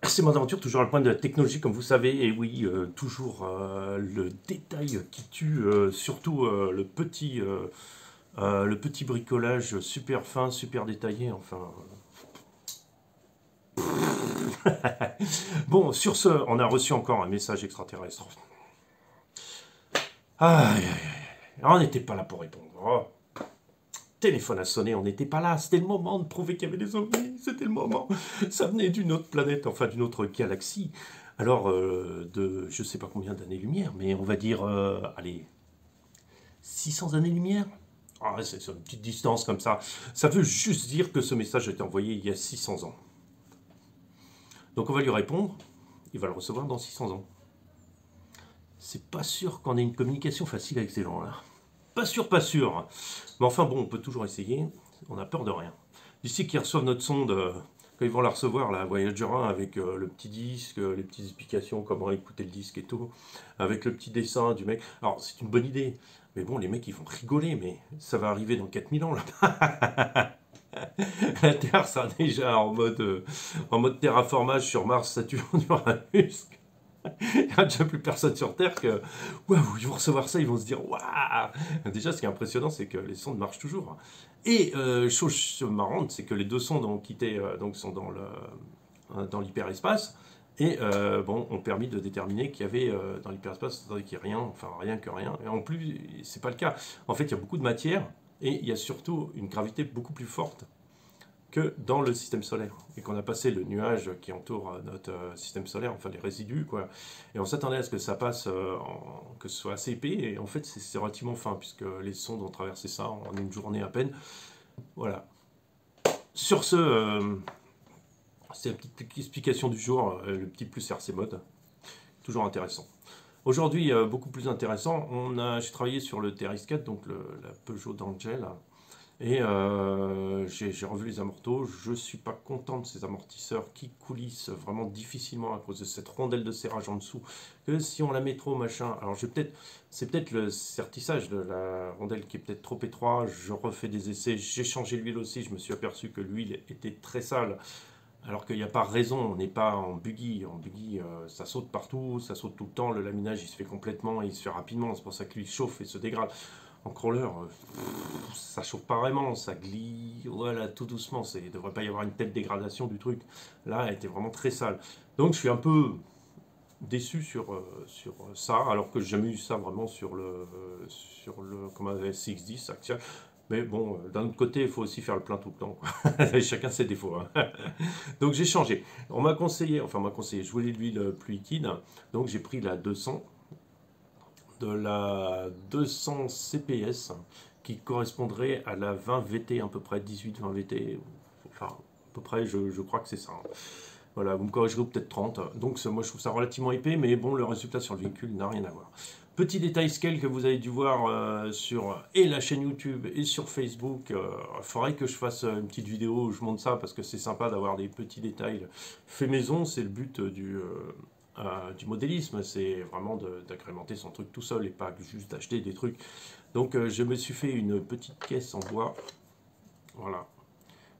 C'est mon aventure, toujours à le point de la technologie, comme vous savez, et oui, toujours le détail qui tue, surtout le petit bricolage super fin, super détaillé, enfin. Bon, sur ce, on a reçu encore un message extraterrestre. Aïe, aïe, aïe, on n'était pas là pour répondre. Oh, téléphone a sonné, on n'était pas là, c'était le moment de prouver qu'il y avait des ovnis, c'était le moment. Ça venait d'une autre planète, enfin d'une autre galaxie. Alors, de je sais pas combien d'années-lumière, mais on va dire, allez, 600 années-lumière. Ah, c'est une petite distance comme ça. Ça veut juste dire que ce message a été envoyé il y a 600 ans. Donc on va lui répondre, il va le recevoir dans 600 ans. C'est pas sûr qu'on ait une communication facile avec ces gens-là. Pas sûr, pas sûr. Mais enfin bon, on peut toujours essayer. On a peur de rien. D'ici qu'ils reçoivent notre sonde, quand ils vont la recevoir, la Voyager 1, avec le petit disque, les petites explications, comment écouter le disque et tout, avec le petit dessin du mec. Alors c'est une bonne idée. Mais bon, les mecs, ils vont rigoler, mais ça va arriver dans 4000 ans, là. La Terre sera déjà en mode terraformage sur Mars, Saturne, Uranus. Il n'y a déjà plus personne sur Terre que. Waouh, ils vont recevoir ça, ils vont se dire waouh. Déjà, ce qui est impressionnant, c'est que les sondes marchent toujours. Et chose marrante, c'est que les deux sondes ont quitté, donc sont dans l'hyperespace. Et bon, ont permis de déterminer qu'il y avait dans l'hyperespace, qu'il n'y a rien, enfin rien que rien. Et en plus, c'est pas le cas. En fait, il y a beaucoup de matière et il y a surtout une gravité beaucoup plus forte que dans le système solaire. Et qu'on a passé le nuage qui entoure notre système solaire, enfin les résidus, quoi. Et on s'attendait à ce que ça passe, que ce soit assez épais, et en fait c'est relativement fin, puisque les sondes ont traversé ça en une journée à peine. Voilà. Sur ce, c'est la petite explication du jour, le petit plus RC mode. Toujours intéressant. Aujourd'hui, beaucoup plus intéressant, j'ai travaillé sur le TRX4, donc la Peugeot d'Angel. Et j'ai revu les amortos. Je ne suis pas content de ces amortisseurs qui coulissent vraiment difficilement à cause de cette rondelle de serrage en dessous. Que si on la met trop, machin. Alors c'est peut-être le sertissage de la rondelle qui est peut-être trop étroit. Je refais des essais. J'ai changé l'huile aussi. Je me suis aperçu que l'huile était très sale. Alors qu'il n'y a pas raison, on n'est pas en buggy. En buggy, ça saute partout, ça saute tout le temps. Le laminage, il se fait complètement et il se fait rapidement. C'est pour ça que l'huile chauffe et se dégrade. En crawler, ça chauffe pas vraiment, ça glisse, voilà, tout doucement. Il ne devrait pas y avoir une telle dégradation du truc. Là, elle était vraiment très sale. Donc, je suis un peu déçu sur ça, alors que j'ai jamais eu ça vraiment sur le comment CX10 actuel. Mais bon, d'un autre côté, il faut aussi faire le plein tout le temps, quoi. Chacun ses défauts, hein. Donc j'ai changé. On m'a conseillé, je voulais de l'huile plus liquide, donc j'ai pris la 200 de la 200 CPS qui correspondrait à la 20 VT, à peu près 18-20 VT, enfin à peu près, je crois que c'est ça. Voilà, vous me corrigerez ou peut-être 30. Donc moi je trouve ça relativement épais, mais bon, le résultat sur le véhicule n'a rien à voir. Petit détail scale que vous avez dû voir sur et la chaîne YouTube et sur Facebook. Il faudrait que je fasse une petite vidéo où je montre ça parce que c'est sympa d'avoir des petits détails fait maison. C'est le but du modélisme, c'est vraiment d'agrémenter son truc tout seul et pas juste d'acheter des trucs. Donc je me suis fait une petite caisse en bois. Voilà.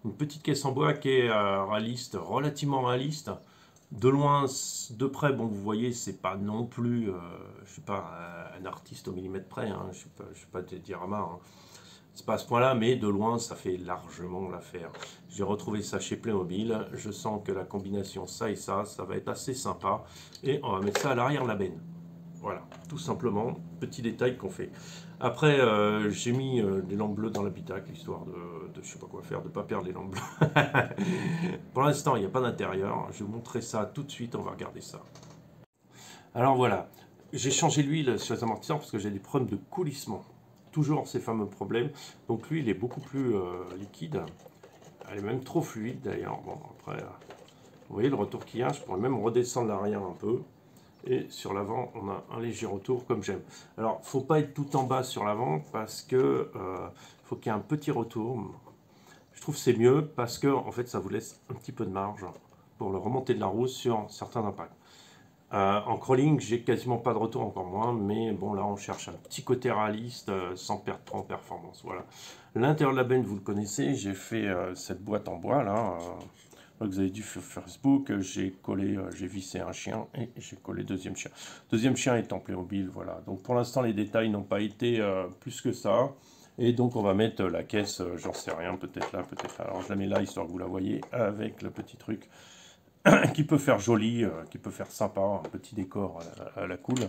Une petite caisse en bois qui est réaliste, relativement réaliste. De loin, de près, bon, vous voyez, c'est pas non plus, je suis pas un artiste au millimètre près, hein, je suis pas des dioramas, hein. C'est pas à ce point-là, mais de loin, ça fait largement l'affaire. J'ai retrouvé ça chez Playmobil. Je sens que la combinaison ça et ça va être assez sympa. Et on va mettre ça à l'arrière de la benne. Voilà, tout simplement, petit détail qu'on fait. Après, j'ai mis des lampes bleues dans l'habitacle, histoire de je sais pas quoi faire, de ne pas perdre les lampes bleues. Pour l'instant, il n'y a pas d'intérieur. Je vais vous montrer ça tout de suite, on va regarder ça. Alors voilà, j'ai changé l'huile sur les amortisseurs parce que j'ai des problèmes de coulissement. Toujours ces fameux problèmes. Donc l'huile est beaucoup plus liquide. Elle est même trop fluide d'ailleurs. Bon, après, vous voyez le retour qu'il y a. Je pourrais même redescendre l'arrière un peu. Et sur l'avant, on a un léger retour comme j'aime. Alors, faut pas être tout en bas sur l'avant parce que faut qu'il y ait un petit retour. Je trouve que c'est mieux parce que en fait, ça vous laisse un petit peu de marge pour le remonter de la roue sur certains impacts. En crawling, j'ai quasiment pas de retour, encore moins, mais bon, là, on cherche un petit côté réaliste sans perdre trop en performance. Voilà. L'intérieur de la benne, vous le connaissez, j'ai fait cette boîte en bois là. Vous avez dû sur Facebook, j'ai collé, j'ai vissé un chien et j'ai collé deuxième chien. Deuxième chien est en Playmobil, voilà. Donc pour l'instant, les détails n'ont pas été plus que ça. Et donc on va mettre la caisse, j'en sais rien, peut-être là, peut-être là. Alors je la mets là, histoire que vous la voyez, avec le petit truc qui peut faire joli, qui peut faire sympa, un petit décor à la cool.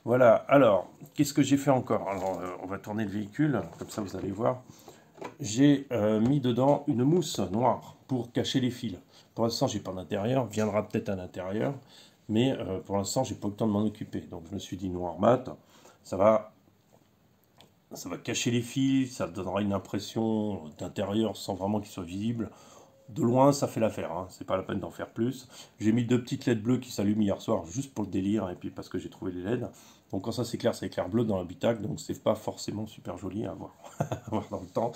Voilà, alors, qu'est-ce que j'ai fait encore? Alors, on va tourner le véhicule, comme ça vous allez voir. J'ai mis dedans une mousse noire pour cacher les fils. Pour l'instant, j'ai pas d'intérieur, viendra peut-être à l'intérieur, mais pour l'instant, j'ai pas eu le temps de m'en occuper. Donc, je me suis dit noir mat, ça va cacher les fils, ça donnera une impression d'intérieur sans vraiment qu'il soit visible. De loin, ça fait l'affaire, hein. C'est pas la peine d'en faire plus. J'ai mis 2 petites LED bleues qui s'allument hier soir, juste pour le délire, et puis parce que j'ai trouvé les LED. Donc quand ça s'éclaire, ça éclaire bleu dans l'habitacle, donc c'est pas forcément super joli à voir, à voir dans le temps.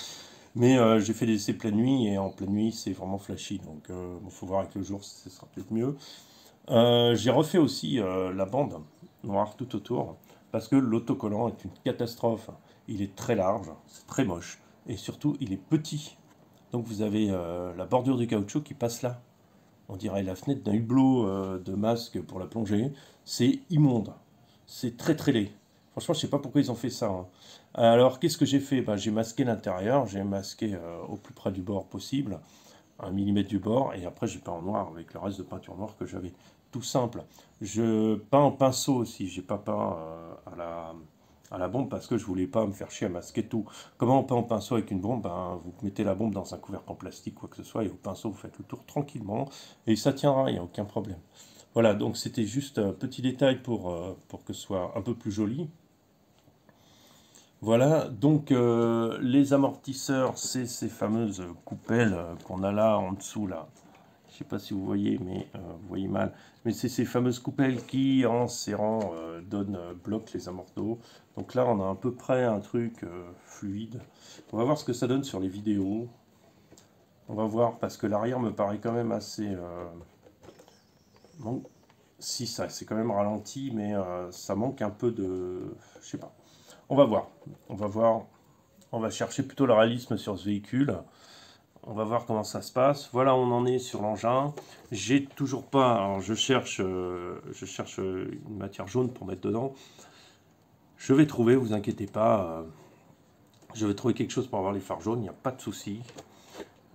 Mais j'ai fait des essais pleine nuit, et en pleine nuit, c'est vraiment flashy, donc il faut voir avec le jour, ce sera peut-être mieux. J'ai refait aussi la bande noire tout autour, parce que l'autocollant est une catastrophe. Il est très large, c'est très moche, et surtout, il est petit. Donc vous avez la bordure du caoutchouc qui passe là. On dirait la fenêtre d'un hublot de masque pour la plongée. C'est immonde. C'est très très laid. Franchement, je sais pas pourquoi ils ont fait ça, hein. Alors, qu'est-ce que j'ai fait? Ben, j'ai masqué l'intérieur. J'ai masqué au plus près du bord possible. 1 mm du bord. Et après, j'ai peint en noir avec le reste de peinture noire que j'avais. Tout simple. Je peins en pinceau aussi. J'ai pas peint à la bombe parce que je voulais pas me faire chier à masquer tout. Comment on peint en pinceau avec une bombe? Ben, vous mettez la bombe dans un couvercle en plastique, quoi que ce soit, et au pinceau, vous faites le tour tranquillement, et ça tiendra, il n'y a aucun problème. Voilà, donc c'était juste un petit détail pour que ce soit un peu plus joli. Voilà, donc les amortisseurs, c'est ces fameuses coupelles qu'on a là en dessous, là. Je ne sais pas si vous voyez, mais vous voyez mal. Mais c'est ces fameuses coupelles qui, en serrant, bloquent les amortos. Donc là, on a à peu près un truc fluide. On va voir ce que ça donne sur les vidéos. On va voir, parce que l'arrière me paraît quand même assez... Bon, si, ça, c'est quand même ralenti, mais ça manque un peu de... Je sais pas. On va voir. On va voir. On va chercher plutôt le réalisme sur ce véhicule. On va voir comment ça se passe. Voilà, on en est sur l'engin. J'ai toujours pas... Alors, je cherche une matière jaune pour mettre dedans. Je vais trouver, vous inquiétez pas. Je vais trouver quelque chose pour avoir les phares jaunes, il n'y a pas de souci.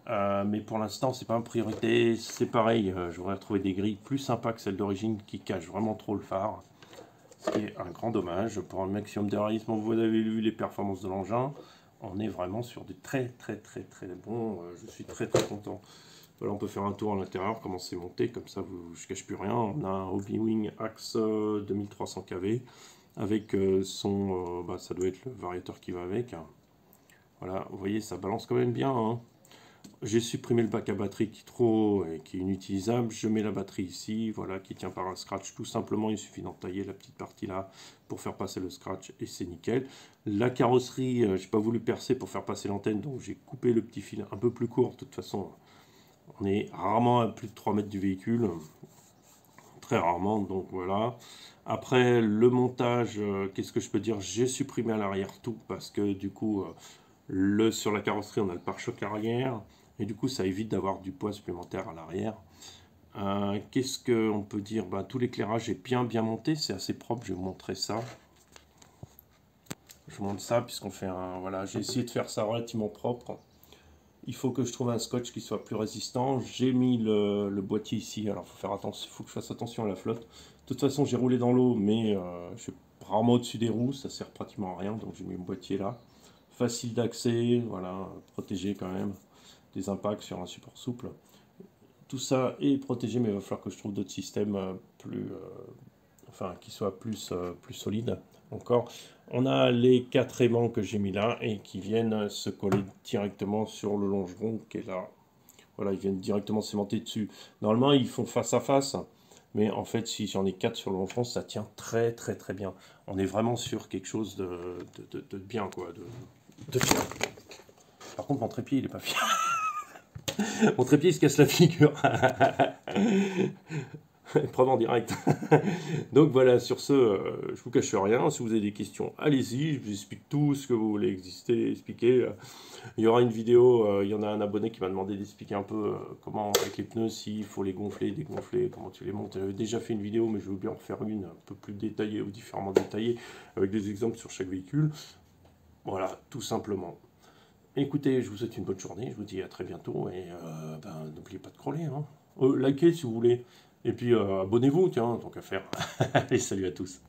Mais pour l'instant, c'est pas une priorité. C'est pareil, j'aurais retrouvé des grilles plus sympas que celles d'origine qui cachent vraiment trop le phare. Ce qui est un grand dommage. Pour un maximum de réalisme, vous avez vu les performances de l'engin. On est vraiment sur des très bons. Je suis très content. Voilà, on peut faire un tour à l'intérieur, comment c'est monté, comme ça je ne cache plus rien. On a un Hobbywing Axe 2300 kV avec son. Ça doit être le variateur qui va avec. Voilà, vous voyez, ça balance quand même bien, hein. J'ai supprimé le bac à batterie qui est trop et qui est inutilisable. Je mets la batterie ici, voilà, qui tient par un scratch. Tout simplement, il suffit d'entailler la petite partie là pour faire passer le scratch et c'est nickel. La carrosserie, j'ai pas voulu percer pour faire passer l'antenne, donc j'ai coupé le petit fil un peu plus court. De toute façon, on est rarement à plus de 3 mètres du véhicule. Très rarement, donc voilà. Après, le montage, qu'est-ce que je peux dire? J'ai supprimé à l'arrière tout parce que du coup, sur la carrosserie, on a le pare-choc arrière. Et du coup, ça évite d'avoir du poids supplémentaire à l'arrière. Qu'est-ce qu'on peut dire? Tout l'éclairage est bien monté, c'est assez propre, je vais vous montrer ça. Je vous montre ça puisqu'on fait un... Voilà, j'ai essayé de faire ça relativement propre. Il faut que je trouve un scotch qui soit plus résistant. J'ai mis le boîtier ici, alors il faut faire attention, faut que je fasse attention à la flotte. De toute façon, j'ai roulé dans l'eau, mais je suis rarement au-dessus des roues, ça sert pratiquement à rien, donc j'ai mis le boîtier là. Facile d'accès, voilà, protégé quand même des impacts sur un support souple. Tout ça est protégé, mais il va falloir que je trouve d'autres systèmes qui soient plus solides encore. On a les 4 aimants que j'ai mis là et qui viennent se coller directement sur le longeron qui est là. Voilà, ils viennent directement s'aimanter dessus. Normalement, ils font face à face, mais en fait, si j'en ai 4 sur le longeron, ça tient très bien. On est vraiment sur quelque chose de bien, quoi, de fier. Par contre, mon trépied, il est pas fier. Mon trépied, il se casse la figure. Preuve en direct. Donc voilà, sur ce, je vous cache rien. Si vous avez des questions, allez-y. Je vous explique tout ce que vous voulez expliquer. Il y aura une vidéo, il y en a un abonné qui m'a demandé d'expliquer un peu comment, avec les pneus, s'il faut les gonfler, dégonfler, comment tu les montes. J'avais déjà fait une vidéo, mais je vais bien en refaire une un peu plus détaillée ou différemment détaillée, avec des exemples sur chaque véhicule. Voilà, tout simplement. Écoutez, je vous souhaite une bonne journée, je vous dis à très bientôt, et n'oubliez pas de crawler, hein. Likez si vous voulez, et puis abonnez-vous, tiens, tant qu'à faire. Allez, salut à tous.